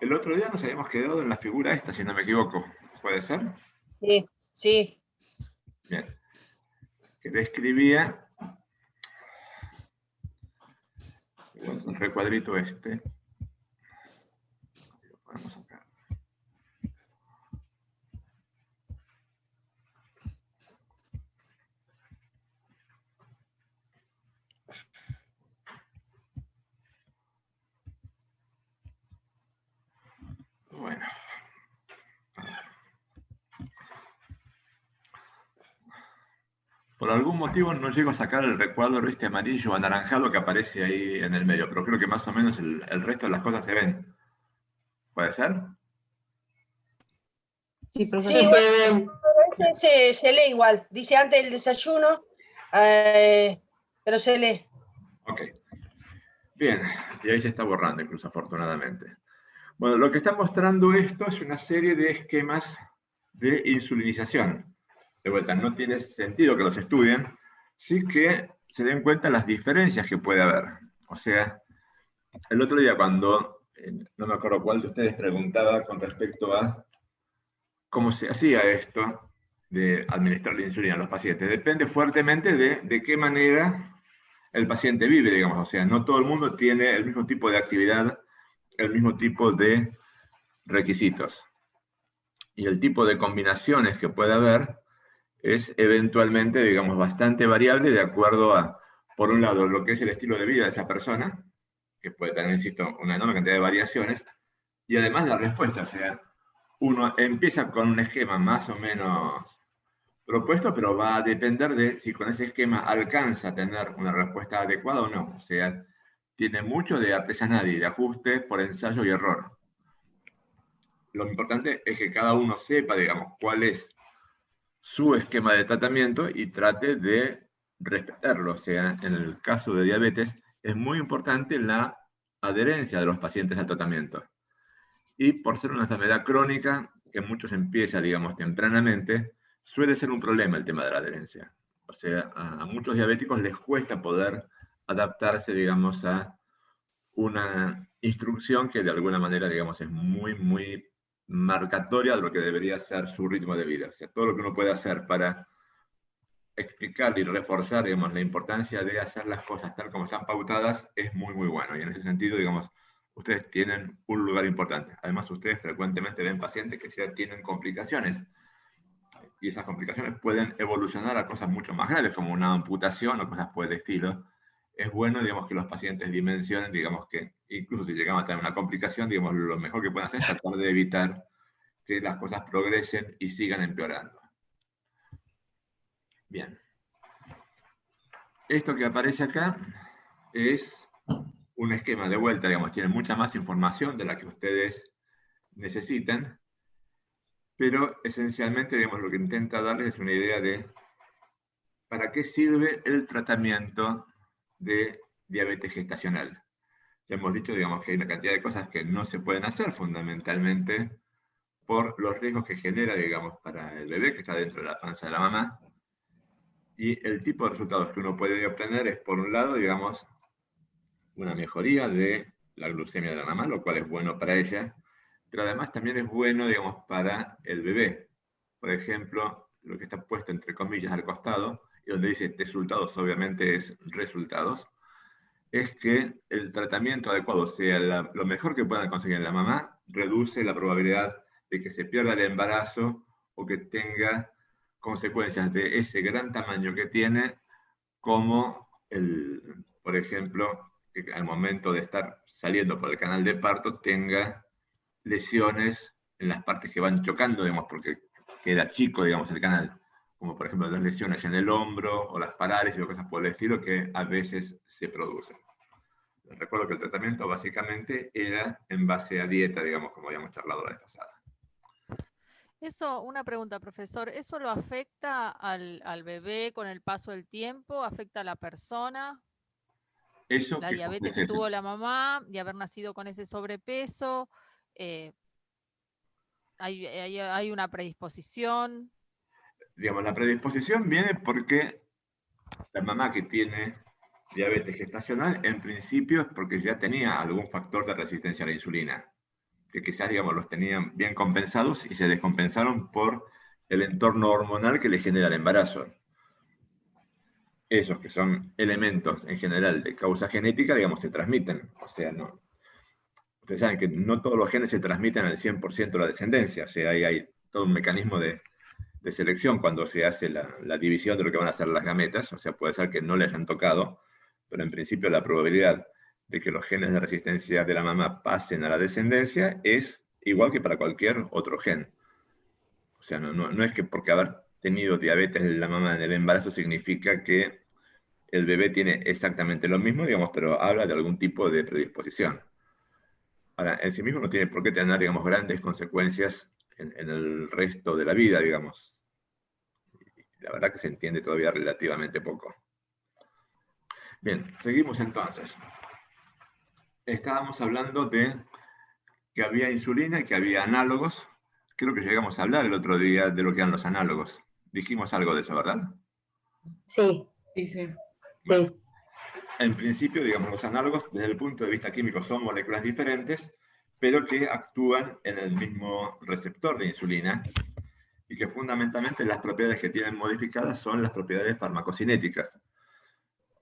El otro día nos habíamos quedado en la figura esta, si no me equivoco. ¿Puede ser? Sí, sí. Bien. Que describía el recuadrito este. Lo ponemos acá. Bueno. Por algún motivo no llego a sacar el recuadro este amarillo o anaranjado que aparece ahí en el medio, pero creo que más o menos el resto de las cosas se ven. ¿Puede ser? Sí, profesor. Sí, bueno, se lee igual. Dice antes del desayuno, pero se lee. Ok. Bien, y ahí se está borrando incluso, afortunadamente. Bueno, lo que está mostrando esto es una serie de esquemas de insulinización. De vuelta, no tiene sentido que los estudien, sí que se den cuenta las diferencias que puede haber. O sea, el otro día cuando, no me acuerdo cuál de ustedes preguntaba con respecto a cómo se hacía esto de administrar la insulina a los pacientes, depende fuertemente de qué manera el paciente vive, digamos. O sea, no todo el mundo tiene el mismo tipo de actividad, el mismo tipo de requisitos. Y el tipo de combinaciones que puede haber es eventualmente, digamos, bastante variable de acuerdo a, por un lado, lo que es el estilo de vida de esa persona, que puede tener, insisto, una enorme cantidad de variaciones, y además la respuesta. O sea, uno empieza con un esquema más o menos propuesto, pero va a depender de si con ese esquema alcanza a tener una respuesta adecuada o no. O sea, tiene mucho de artesanal y de ajuste por ensayo y error. Lo importante es que cada uno sepa, digamos, cuál es su esquema de tratamiento y trate de respetarlo. O sea, en el caso de diabetes es muy importante la adherencia de los pacientes al tratamiento. Y por ser una enfermedad crónica, que muchos empieza, digamos, tempranamente, suele ser un problema el tema de la adherencia. O sea, a muchos diabéticos les cuesta poder adaptarse, digamos, a una instrucción que de alguna manera, digamos, es muy, muy marcatoria de lo que debería ser su ritmo de vida. O sea, todo lo que uno puede hacer para explicar y reforzar, digamos, la importancia de hacer las cosas tal como están pautadas es muy, muy bueno. Y en ese sentido, digamos, ustedes tienen un lugar importante. Además, ustedes frecuentemente ven pacientes que ya tienen complicaciones. Y esas complicaciones pueden evolucionar a cosas mucho más graves, como una amputación o cosas por el estilo. Es bueno, digamos, que los pacientes dimensionen, digamos, que incluso si llegamos a tener una complicación, digamos, lo mejor que pueden hacer es tratar de evitar que las cosas progresen y sigan empeorando. Bien. Esto que aparece acá es un esquema de vuelta, digamos, tiene mucha más información de la que ustedes necesitan, pero esencialmente, digamos, lo que intenta darles es una idea de para qué sirve el tratamiento de diabetes gestacional. Ya hemos dicho, digamos, que hay una cantidad de cosas que no se pueden hacer fundamentalmente por los riesgos que genera, digamos, para el bebé que está dentro de la panza de la mamá. Y el tipo de resultados que uno puede obtener es, por un lado, digamos, una mejoría de la glucemia de la mamá, lo cual es bueno para ella, pero además también es bueno, digamos, para el bebé. Por ejemplo, lo que está puesto entre comillas al costado, y donde dice resultados, obviamente es resultados, es que el tratamiento adecuado, sea lo mejor que puedan conseguir en la mamá, reduce la probabilidad de que se pierda el embarazo o que tenga consecuencias de ese gran tamaño que tiene, como por ejemplo, que al momento de estar saliendo por el canal de parto tenga lesiones en las partes que van chocando, digamos, porque queda chico, digamos, el canal, como por ejemplo las lesiones en el hombro o las parálisis o cosas por el estilo que a veces se producen. Recuerdo que el tratamiento básicamente era en base a dieta, digamos, como habíamos charlado la vez pasada. Eso, una pregunta, profesor, ¿eso lo afecta al bebé con el paso del tiempo? ¿Afecta a la persona? Eso La que diabetes que tuvo la mamá y haber nacido con ese sobrepeso, hay una predisposición. Digamos, la predisposición viene porque la mamá que tiene diabetes gestacional, en principio es porque ya tenía algún factor de resistencia a la insulina. que quizás, digamos, los tenían bien compensados y se descompensaron por el entorno hormonal que le genera el embarazo. Esos que son elementos en general de causa genética, digamos, se transmiten. O sea, no. Ustedes saben que no todos los genes se transmiten al 100% de la descendencia. O sea, hay todo un mecanismo de selección cuando se hace la división de lo que van a ser las gametas. O sea, puede ser que no les han tocado, pero en principio la probabilidad de que los genes de resistencia de la mamá pasen a la descendencia es igual que para cualquier otro gen. O sea, no es que porque haber tenido diabetes en la mamá en el embarazo significa que el bebé tiene exactamente lo mismo, digamos, pero habla de algún tipo de predisposición. Ahora, en sí mismo no tiene por qué tener, digamos, grandes consecuencias en el resto de la vida, digamos. La verdad que se entiende todavía relativamente poco. Bien, seguimos entonces. Estábamos hablando de que había insulina y que había análogos. Creo que llegamos a hablar el otro día de lo que eran los análogos. Dijimos algo de eso, ¿verdad? Sí. Bueno, en principio, digamos, los análogos, desde el punto de vista químico, son moléculas diferentes, pero que actúan en el mismo receptor de insulina y que fundamentalmente las propiedades que tienen modificadas son las propiedades farmacocinéticas.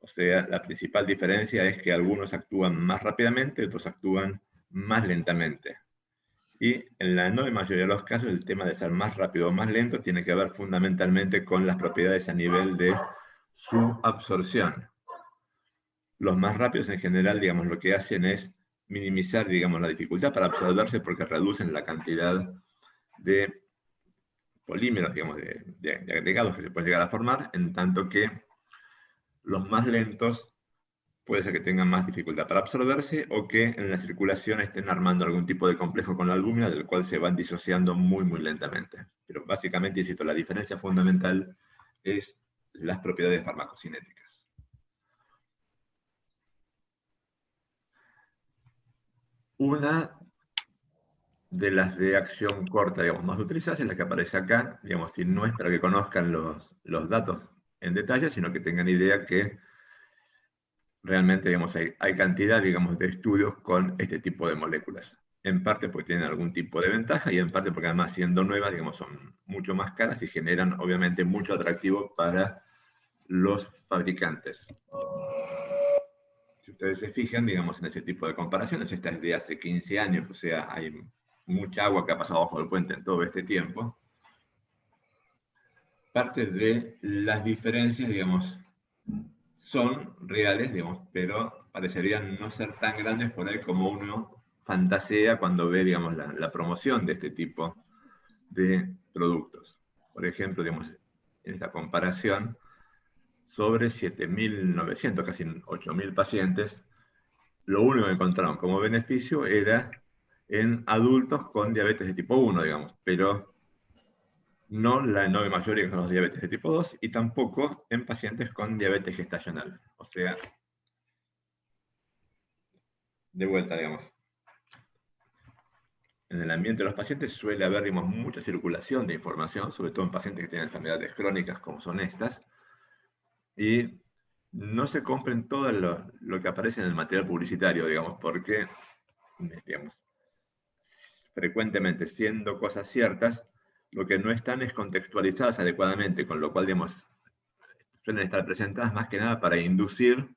O sea, la principal diferencia es que algunos actúan más rápidamente, otros actúan más lentamente. Y en la enorme mayoría de los casos, el tema de ser más rápido o más lento tiene que ver fundamentalmente con las propiedades a nivel de su absorción. Los más rápidos en general, digamos, lo que hacen es minimizar, digamos, la dificultad para absorberse porque reducen la cantidad de polímeros, digamos, de agregados que se pueden llegar a formar, en tanto que los más lentos puede ser que tengan más dificultad para absorberse o que en la circulación estén armando algún tipo de complejo con la albúmina del cual se van disociando muy, muy lentamente. Pero básicamente, insisto, la diferencia fundamental es las propiedades farmacocinéticas. Una de las de acción corta, digamos, más utilizadas es la que aparece acá, digamos, y no es para que conozcan los datos en detalle, sino que tengan idea que realmente, digamos, hay cantidad, digamos, de estudios con este tipo de moléculas. En parte porque tienen algún tipo de ventaja y en parte porque además siendo nuevas, digamos, son mucho más caras y generan obviamente mucho atractivo para los fabricantes. Si ustedes se fijan, digamos, en ese tipo de comparaciones, esta es de hace 15 años, o sea, hay mucha agua que ha pasado bajo el puente en todo este tiempo. Parte de las diferencias, digamos, son reales, digamos, pero parecerían no ser tan grandes por ahí como uno fantasea cuando ve, digamos, la promoción de este tipo de productos. Por ejemplo, digamos, en esta comparación, sobre 7.900, casi 8.000 pacientes, lo único que encontraron como beneficio era en adultos con diabetes de tipo 1, digamos, pero no la enorme mayoría con los diabetes de tipo 2 y tampoco en pacientes con diabetes gestacional. O sea, de vuelta, digamos. En el ambiente de los pacientes suele haber, digamos, mucha circulación de información, sobre todo en pacientes que tienen enfermedades crónicas como son estas, y no se compren todo lo que aparece en el material publicitario, digamos, porque, digamos, frecuentemente siendo cosas ciertas, lo que no están es contextualizadas adecuadamente, con lo cual, digamos, suelen estar presentadas más que nada para inducir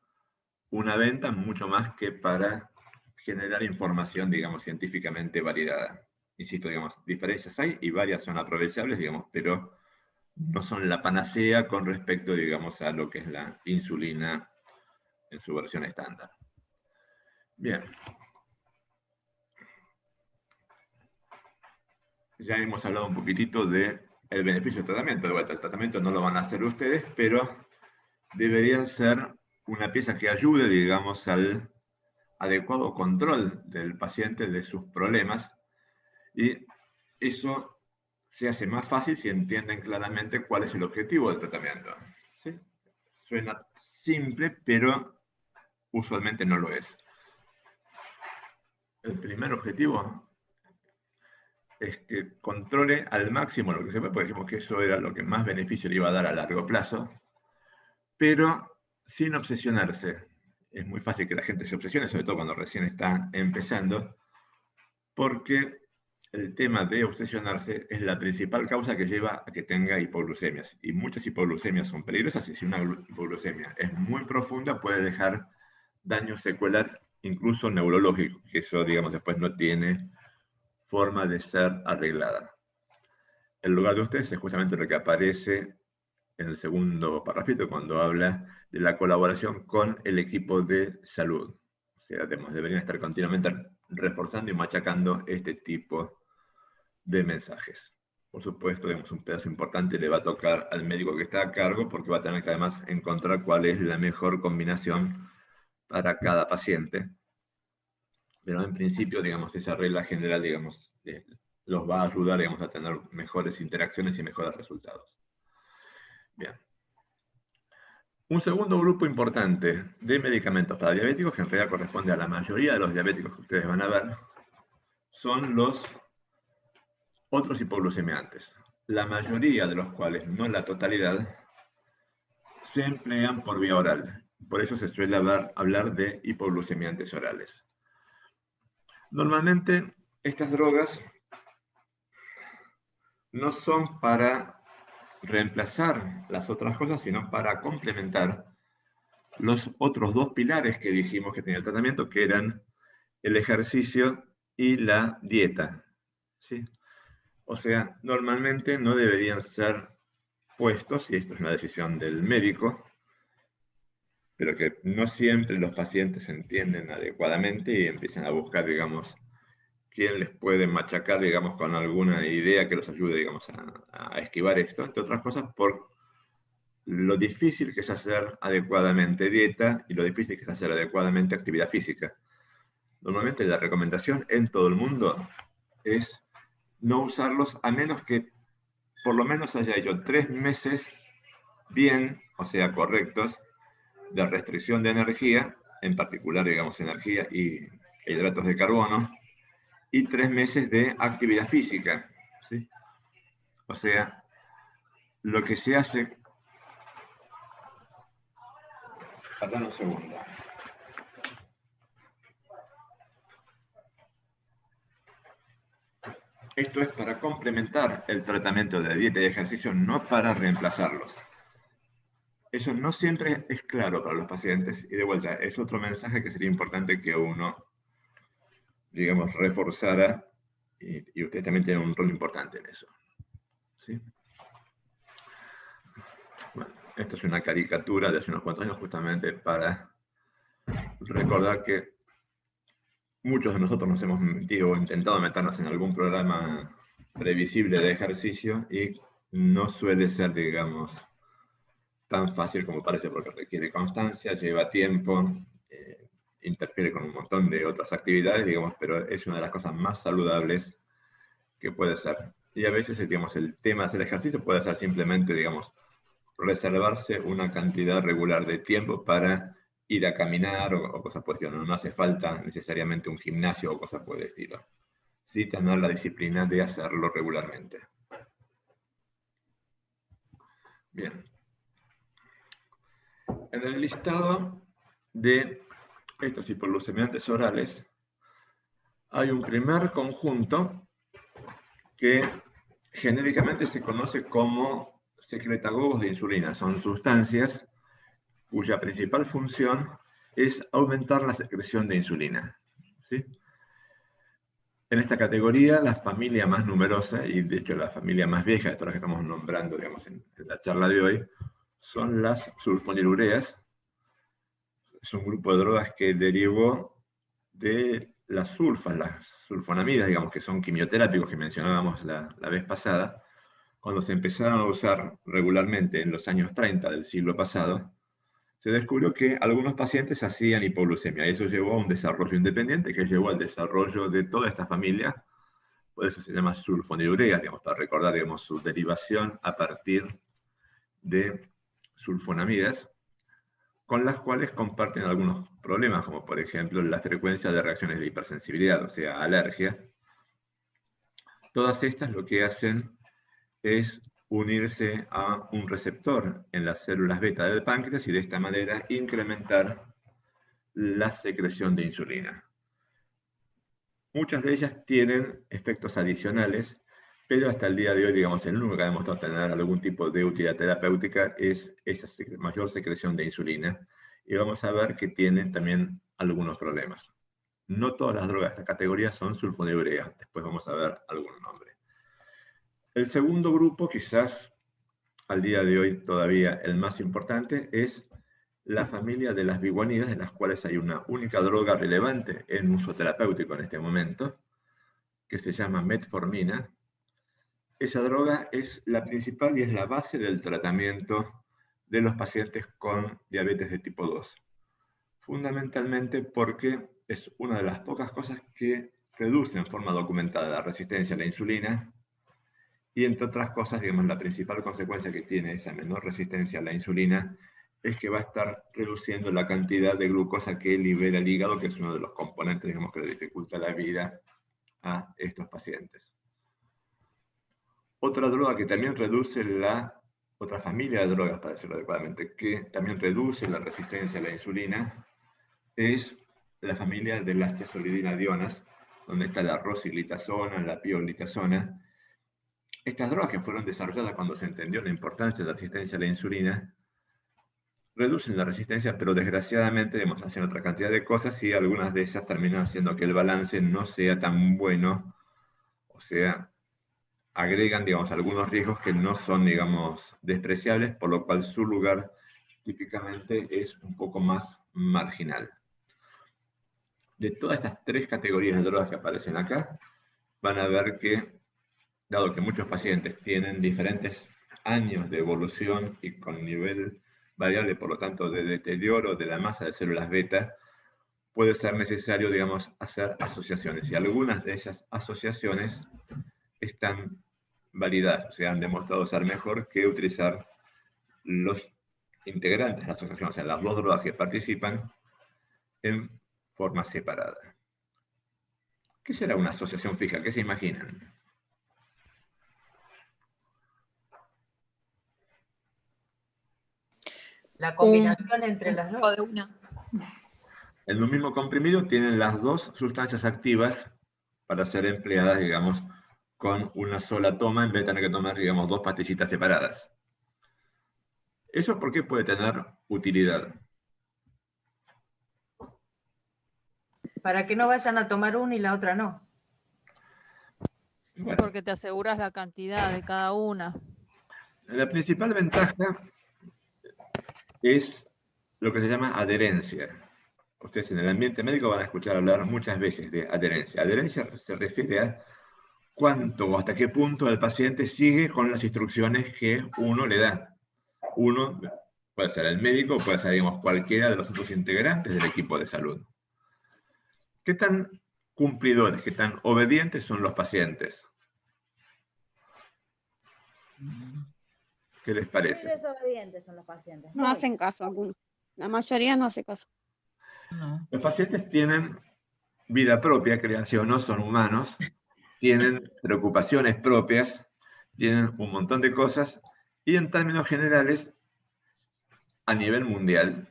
una venta mucho más que para generar información, digamos, científicamente validada. Insisto, digamos, diferencias hay y varias son aprovechables, digamos, pero no son la panacea con respecto, digamos, a lo que es la insulina en su versión estándar. Bien. Ya hemos hablado un poquitito del beneficio del tratamiento. De vuelta, el tratamiento no lo van a hacer ustedes, pero deberían ser una pieza que ayude, digamos, al adecuado control del paciente de sus problemas, y eso se hace más fácil si entienden claramente cuál es el objetivo del tratamiento. ¿Sí? Suena simple, pero usualmente no lo es. El primer objetivo es que controle al máximo lo que se puede, porque dijimos que eso era lo que más beneficio le iba a dar a largo plazo, pero sin obsesionarse. Es muy fácil que la gente se obsesione, sobre todo cuando recién está empezando, porque el tema de obsesionarse es la principal causa que lleva a que tenga hipoglucemias. Y muchas hipoglucemias son peligrosas, y si una hipoglucemia es muy profunda puede dejar daño secuelar, incluso neurológico, que eso, digamos, después no tiene forma de ser arreglada. El lugar de ustedes es justamente lo que aparece en el segundo parrafito cuando habla de la colaboración con el equipo de salud. O sea, deberían estar continuamente reforzando y machacando este tipo de mensajes. Por supuesto, un pedazo importante le va a tocar al médico que está a cargo, porque va a tener que además encontrar cuál es la mejor combinación para cada paciente. Pero en principio, digamos, esa regla general, digamos, los va a ayudar, digamos, a tener mejores interacciones y mejores resultados. Bien. Un segundo grupo importante de medicamentos para diabéticos, que en realidad corresponde a la mayoría de los diabéticos que ustedes van a ver, son los otros hipoglucemiantes, la mayoría de los cuales, no la totalidad, se emplean por vía oral. Por eso se suele hablar de hipoglucemiantes orales. Normalmente, estas drogas no son para reemplazar las otras cosas, sino para complementar los otros dos pilares que dijimos que tenía el tratamiento, que eran el ejercicio y la dieta. ¿Sí? O sea, normalmente no deberían ser puestos, y esto es una decisión del médico, pero que no siempre los pacientes entienden adecuadamente y empiezan a buscar, digamos, quién les puede machacar, digamos, con alguna idea que los ayude, digamos, a esquivar esto, entre otras cosas, por lo difícil que es hacer adecuadamente dieta y lo difícil que es hacer adecuadamente actividad física. Normalmente la recomendación en todo el mundo es no usarlos a menos que por lo menos haya hecho 3 meses bien, o sea, correctos, de restricción de energía, en particular, digamos, energía y hidratos de carbono, y 3 meses de actividad física. ¿Sí? O sea, lo que se hace... Perdón un segundo. Esto es para complementar el tratamiento de dieta y ejercicio, no para reemplazarlos. Eso no siempre es claro para los pacientes, y de vuelta, es otro mensaje que sería importante que uno, digamos, reforzara, y ustedes también tienen un rol importante en eso. ¿Sí? Bueno, esto es una caricatura de hace unos cuantos años, justamente para recordar que muchos de nosotros nos hemos metido o intentado meternos en algún programa previsible de ejercicio, y no suele ser, digamos, tan fácil como parece, porque requiere constancia, lleva tiempo, interfiere con un montón de otras actividades, digamos, pero es una de las cosas más saludables que puede ser. Y a veces, digamos, el tema de hacer ejercicio puede ser simplemente, digamos, reservarse una cantidad regular de tiempo para ir a caminar o cosas por el estilo. No hace falta necesariamente un gimnasio o cosas por el estilo. Sí tener la disciplina de hacerlo regularmente. Bien. En el listado de estos hipoglucemiantes orales hay un primer conjunto que genéricamente se conoce como secretagogos de insulina. Son sustancias cuya principal función es aumentar la secreción de insulina. ¿Sí? En esta categoría, la familia más numerosa, y de hecho la familia más vieja de todas las que estamos nombrando, digamos, en la charla de hoy, son las sulfonilureas. Es un grupo de drogas que derivó de las sulfonamidas, digamos, que son quimioterápicos que mencionábamos la vez pasada. Cuando se empezaron a usar regularmente en los años 30 del siglo pasado, se descubrió que algunos pacientes hacían hipoglucemia, y eso llevó a un desarrollo independiente que llevó al desarrollo de toda esta familia. Por eso se llama sulfonilurea, digamos, para recordar, digamos, su derivación a partir de sulfonamidas, con las cuales comparten algunos problemas, como por ejemplo la frecuencia de reacciones de hipersensibilidad, o sea, alergia. Todas estas lo que hacen es unirse a un receptor en las células beta del páncreas y de esta manera incrementar la secreción de insulina. Muchas de ellas tienen efectos adicionales, pero hasta el día de hoy, digamos, el único que ha demostrado tener algún tipo de utilidad terapéutica es esa mayor secreción de insulina, y vamos a ver que tienen también algunos problemas. No todas las drogas de esta categoría son sulfonilureas, después vamos a ver algún nombre. El segundo grupo, quizás al día de hoy todavía el más importante, es la familia de las biguanidas, de las cuales hay una única droga relevante en uso terapéutico en este momento, que se llama metformina. Esa droga es la principal y es la base del tratamiento de los pacientes con diabetes de tipo 2. Fundamentalmente porque es una de las pocas cosas que reduce en forma documentada la resistencia a la insulina, y entre otras cosas, digamos, la principal consecuencia que tiene esa menor resistencia a la insulina es que va a estar reduciendo la cantidad de glucosa que libera el hígado, que es uno de los componentes, digamos, que le dificulta la vida a estos pacientes. Otra droga que también reduce otra familia de drogas, para decirlo adecuadamente, que también reduce la resistencia a la insulina, es la familia de las tiazolidinadionas, donde está la rosiglitazona, la pioglitazona. Estas drogas que fueron desarrolladas cuando se entendió la importancia de la resistencia a la insulina, reducen la resistencia, pero desgraciadamente, digamos, hacen otra cantidad de cosas, y algunas de ellas terminan haciendo que el balance no sea tan bueno, o sea, agregan, digamos, algunos riesgos que no son, digamos, despreciables, por lo cual su lugar típicamente es un poco más marginal. De todas estas tres categorías de drogas que aparecen acá, van a ver que, dado que muchos pacientes tienen diferentes años de evolución y con nivel variable, por lo tanto, de deterioro de la masa de células beta, puede ser necesario, digamos, hacer asociaciones. Y algunas de esas asociaciones están validadas, o sea, han demostrado ser mejor que utilizar los integrantes de la asociación, o sea, las dos drogas que participan en forma separada. ¿Qué será una asociación fija? ¿Qué se imaginan? La combinación entre las dos. De una. En un mismo comprimido tienen las dos sustancias activas para ser empleadas, digamos, con una sola toma, en vez de tener que tomar, digamos, dos pastillitas separadas. ¿Eso por qué puede tener utilidad? Para que no vayan a tomar una y la otra no. Bueno, Porque te aseguras la cantidad de cada una. la principal ventaja es lo que se llama adherencia. Ustedes en el ambiente médico van a escuchar hablar muchas veces de adherencia. Adherencia se refiere a cuánto o hasta qué punto el paciente sigue con las instrucciones que uno le da. Uno puede ser el médico, puede ser, digamos, cualquiera de los otros integrantes del equipo de salud. ¿Qué tan cumplidores, qué tan obedientes son los pacientes? ¿Qué les Muy parece? desobedientes son los pacientes. No hacen caso algunos. La mayoría no hace caso. No. Los pacientes tienen vida propia, creación, no son humanos, tienen preocupaciones propias, tienen un montón de cosas, y en términos generales, a nivel mundial,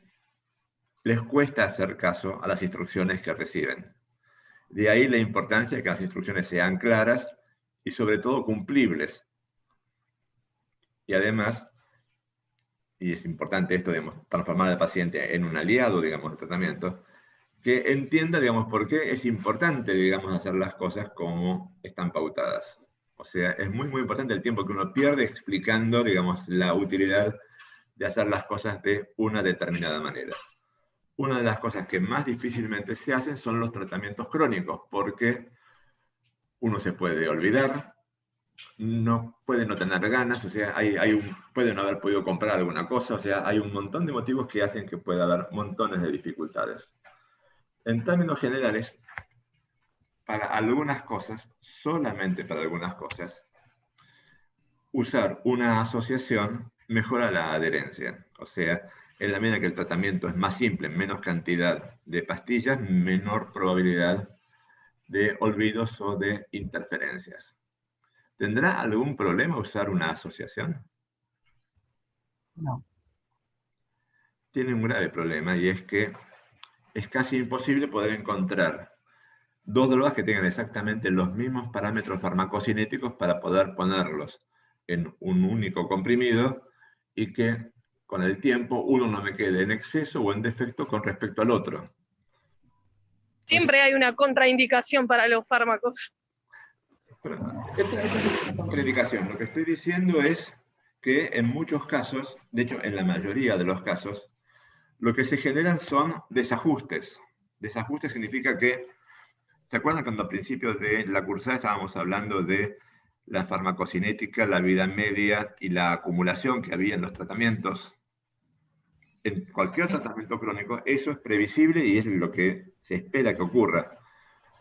les cuesta hacer caso a las instrucciones que reciben. De ahí la importancia de que las instrucciones sean claras y sobre todo cumplibles. Y además, y es importante esto, digamos, transformar al paciente en un aliado, digamos, del tratamiento, que entienda, digamos, por qué es importante, digamos, hacer las cosas como están pautadas. O sea, es muy, muy importante el tiempo que uno pierde explicando, digamos, la utilidad de hacer las cosas de una determinada manera. Una de las cosas que más difícilmente se hacen son los tratamientos crónicos, porque uno se puede olvidar, no puede no tener ganas, o sea, puede no haber podido comprar alguna cosa, o sea, hay un montón de motivos que hacen que pueda haber montones de dificultades. En términos generales, para algunas cosas, solamente para algunas cosas, usar una asociación mejora la adherencia. O sea, en la medida que el tratamiento es más simple, menos cantidad de pastillas, menor probabilidad de olvidos o de interferencias. ¿Tendrá algún problema usar una asociación? No. Tiene un grave problema, y es que es casi imposible poder encontrar dos drogas que tengan exactamente los mismos parámetros farmacocinéticos para poder ponerlos en un único comprimido y que con el tiempo uno no me quede en exceso o en defecto con respecto al otro. Siempre hay una contraindicación para los fármacos. Esta es una contraindicación. Lo que estoy diciendo es que en muchos casos, de hecho en la mayoría de los casos, lo que se generan son desajustes. Desajustes significa que, ¿se acuerdan cuando al principio de la cursada estábamos hablando de la farmacocinética, la vida media y la acumulación que había en los tratamientos? En cualquier tratamiento crónico, eso es previsible y es lo que se espera que ocurra.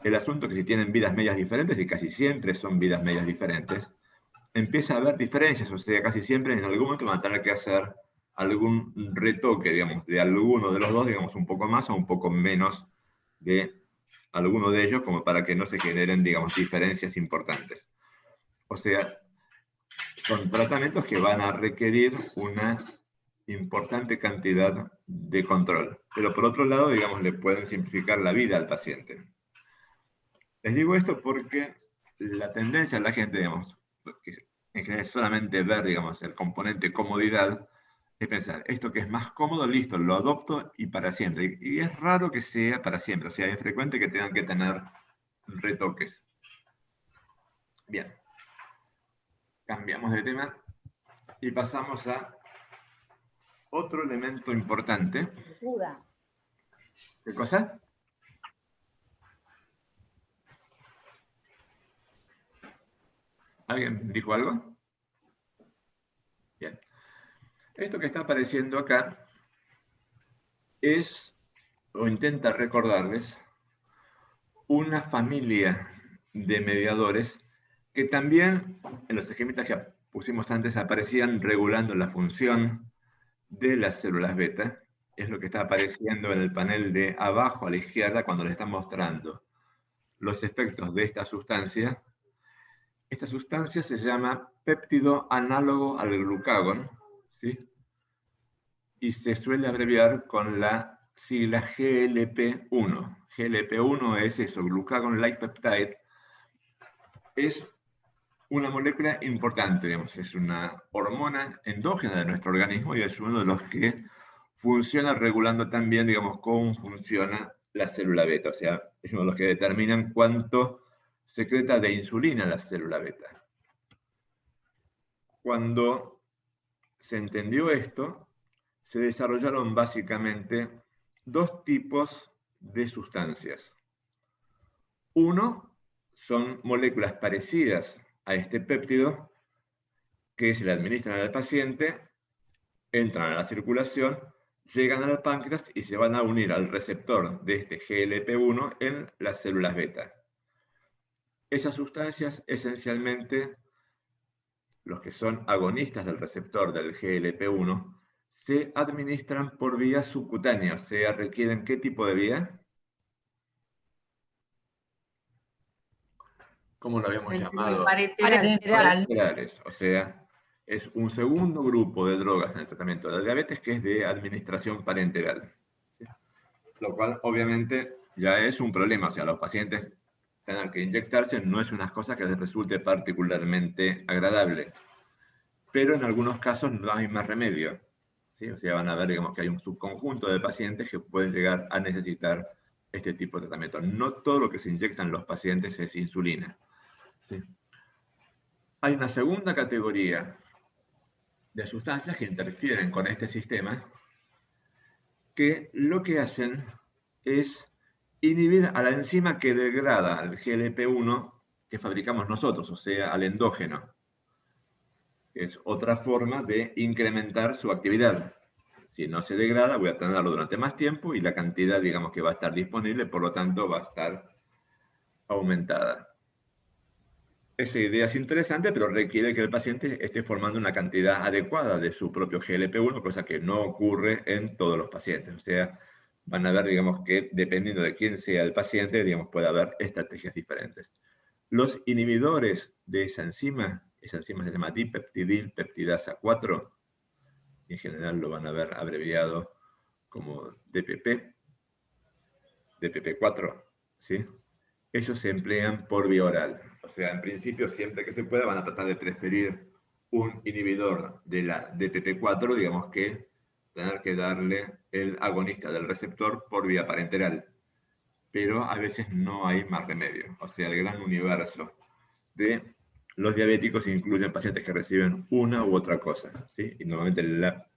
El asunto es que si tienen vidas medias diferentes, y casi siempre son vidas medias diferentes, empieza a haber diferencias, o sea, casi siempre en algún momento van a tener que hacer algún retoque, digamos, de alguno de los dos, digamos, un poco más o un poco menos de alguno de ellos, como para que no se generen, digamos, diferencias importantes. O sea, son tratamientos que van a requerir una importante cantidad de control. Pero por otro lado, digamos, le pueden simplificar la vida al paciente. Les digo esto porque la tendencia de la gente, digamos, que en general solamente ver, digamos, el componente comodidad, es pensar, esto que es más cómodo, listo, lo adopto y para siempre. Y es raro que sea para siempre, o sea, es frecuente que tengan que tener retoques. Bien. Cambiamos de tema y pasamos a otro elemento importante. Duda. ¿Qué cosa? ¿Alguien dijo algo? Bien. Esto que está apareciendo acá es, o intenta recordarles, una familia de mediadores que también en los esquemitas que pusimos antes aparecían regulando la función de las células beta. Es lo que está apareciendo en el panel de abajo a la izquierda cuando le están mostrando los efectos de esta sustancia. Esta sustancia se llama péptido análogo al glucagón, ¿sí? Y se suele abreviar con la sigla GLP-1. GLP-1 es eso, glucagon-like peptide. Es una molécula importante, digamos, es una hormona endógena de nuestro organismo y es uno de los que funciona regulando también, digamos, cómo funciona la célula beta. O sea, es uno de los que determinan cuánto secreta de insulina la célula beta. Cuando se entendió esto, se desarrollaron básicamente dos tipos de sustancias. Uno son moléculas parecidas a este péptido que se le administran al paciente, entran a la circulación, llegan al páncreas y se van a unir al receptor de este GLP-1 en las células beta. Esas sustancias esencialmente, los que son agonistas del receptor del GLP-1, se administran por vía subcutánea, o sea, requieren ¿qué tipo de vía? ¿Cómo lo habíamos llamado? Parenterales. O sea, es un segundo grupo de drogas en el tratamiento de la diabetes que es de administración parenteral. Lo cual, obviamente, ya es un problema. O sea, los pacientes tener que inyectarse no es una cosa que les resulte particularmente agradable. Pero en algunos casos no hay más remedio, ¿sí? O sea, van a ver, digamos, que hay un subconjunto de pacientes que pueden llegar a necesitar este tipo de tratamiento. No todo lo que se inyectan los pacientes es insulina. ¿Sí? Hay una segunda categoría de sustancias que interfieren con este sistema que lo que hacen es inhibir a la enzima que degrada al GLP-1 que fabricamos nosotros, o sea, al endógeno. Es otra forma de incrementar su actividad. Si no se degrada, voy a tenerlo durante más tiempo y la cantidad, digamos, que va a estar disponible, por lo tanto, va a estar aumentada. Esa idea es interesante, pero requiere que el paciente esté formando una cantidad adecuada de su propio GLP-1, cosa que no ocurre en todos los pacientes. O sea, van a ver, digamos, que dependiendo de quién sea el paciente, digamos, puede haber estrategias diferentes. Los inhibidores de esa enzima se llama dipeptidil peptidasa 4, en general lo van a ver abreviado como DPP, DPP4, ¿sí? ellos se emplean por vía oral. O sea, en principio, siempre que se pueda, van a tratar de preferir un inhibidor de la DPP4, digamos que tener que darle el agonista del receptor por vía parenteral. Pero a veces no hay más remedio. O sea, el gran universo de los diabéticos incluyen pacientes que reciben una u otra cosa, ¿sí? Y normalmente la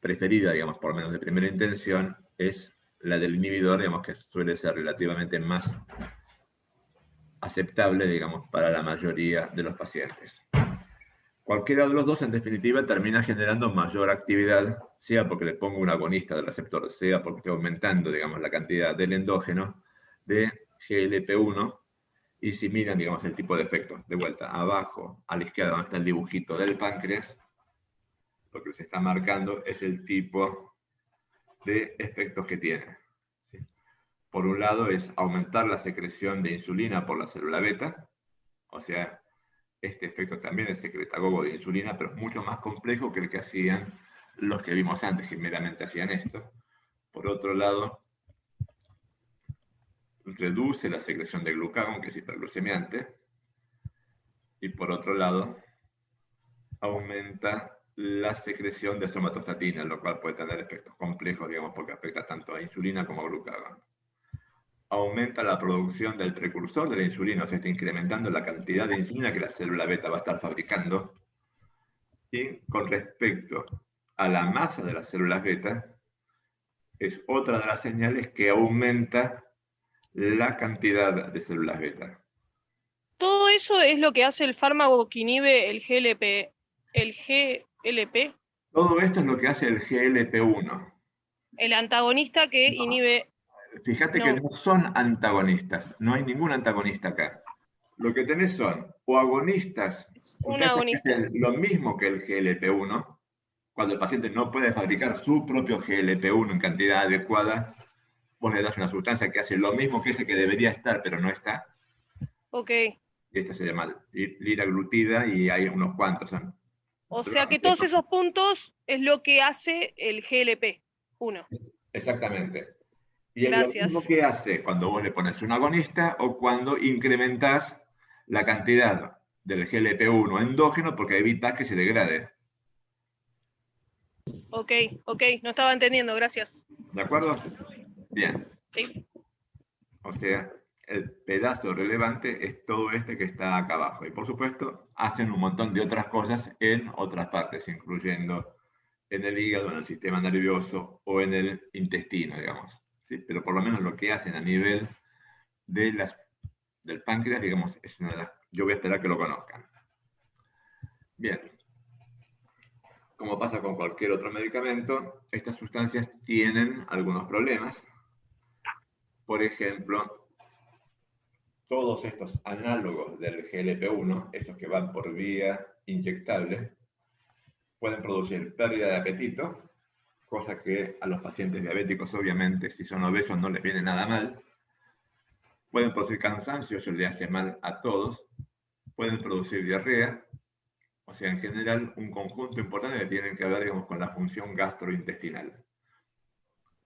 preferida, digamos, por lo menos de primera intención, es la del inhibidor, digamos, que suele ser relativamente más aceptable, digamos, para la mayoría de los pacientes. Cualquiera de los dos, en definitiva, termina generando mayor actividad, sea porque le pongo un agonista del receptor, sea porque estoy aumentando, digamos, la cantidad del endógeno de GLP-1, y si miran, digamos, el tipo de efectos, de vuelta, abajo, a la izquierda, donde está el dibujito del páncreas, lo que se está marcando es el tipo de efectos que tiene. ¿Sí? Por un lado es aumentar la secreción de insulina por la célula beta, o sea, este efecto también es secretagogo de insulina, pero es mucho más complejo que el que hacían los que vimos antes, que meramente hacían esto. Por otro lado, reduce la secreción de glucagón, que es hiperglucemiante, y por otro lado, aumenta la secreción de somatostatina, lo cual puede tener efectos complejos, digamos, porque afecta tanto a insulina como a glucagón. Aumenta la producción del precursor de la insulina, o sea, está incrementando la cantidad de insulina que la célula beta va a estar fabricando. Y con respecto a la masa de las células beta, es otra de las señales que aumenta la cantidad de células beta. Todo eso es lo que hace el fármaco que inhibe el GLP. Todo esto es lo que hace el GLP-1. El antagonista que No. inhibe. Fíjate que no son antagonistas, no hay ningún antagonista acá. Lo que tenés son o agonistas, Un agonista. lo mismo que el GLP-1, cuando el paciente no puede fabricar su propio GLP-1 en cantidad adecuada, vos le das una sustancia que hace lo mismo que ese que debería estar, pero no está. Ok. Y esta se llama liraglutida y hay unos cuantos. O sea que todos esos puntos es lo que hace el GLP-1. Exactamente. Y es Gracias. lo mismo que hace cuando vos le pones un agonista o cuando incrementás la cantidad del GLP-1 endógeno porque evitas que se degrade. Ok, no estaba entendiendo, gracias. ¿De acuerdo? Bien. Sí. O sea, el pedazo relevante es todo este que está acá abajo. Y por supuesto, hacen un montón de otras cosas en otras partes, incluyendo en el hígado, en el sistema nervioso o en el intestino, digamos. ¿Sí? Pero por lo menos lo que hacen a nivel de del páncreas, digamos, es una de las... Yo voy a esperar que lo conozcan. Bien. Como pasa con cualquier otro medicamento, estas sustancias tienen algunos problemas. Por ejemplo, todos estos análogos del GLP-1, esos que van por vía inyectable, pueden producir pérdida de apetito, cosa que a los pacientes diabéticos, obviamente, si son obesos, no les viene nada mal. Pueden producir cansancio, eso le hace mal a todos. Pueden producir diarrea. O sea, en general, un conjunto importante que tiene que ver, digamos, con la función gastrointestinal.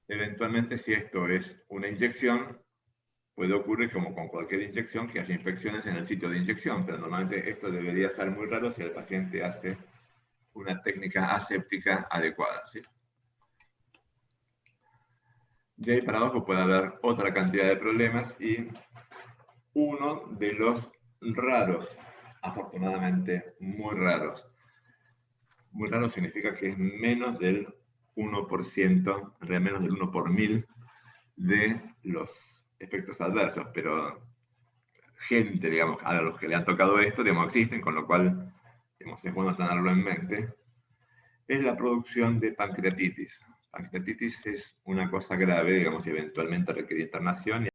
Eventualmente, si esto es una inyección, puede ocurrir como con cualquier inyección que haya infecciones en el sitio de inyección, pero normalmente esto debería ser muy raro si el paciente hace una técnica aséptica adecuada. ¿Sí? De ahí para abajo puede haber otra cantidad de problemas y uno de los raros, afortunadamente muy raros. Muy raro significa que es menos del 1%, en realidad menos del 1 por 1000 de los efectos adversos, pero gente, digamos, a los que le han tocado esto, digamos, existen, con lo cual, digamos, es bueno tenerlo en mente, es la producción de pancreatitis. Pancreatitis es una cosa grave, digamos, y eventualmente requiere internación.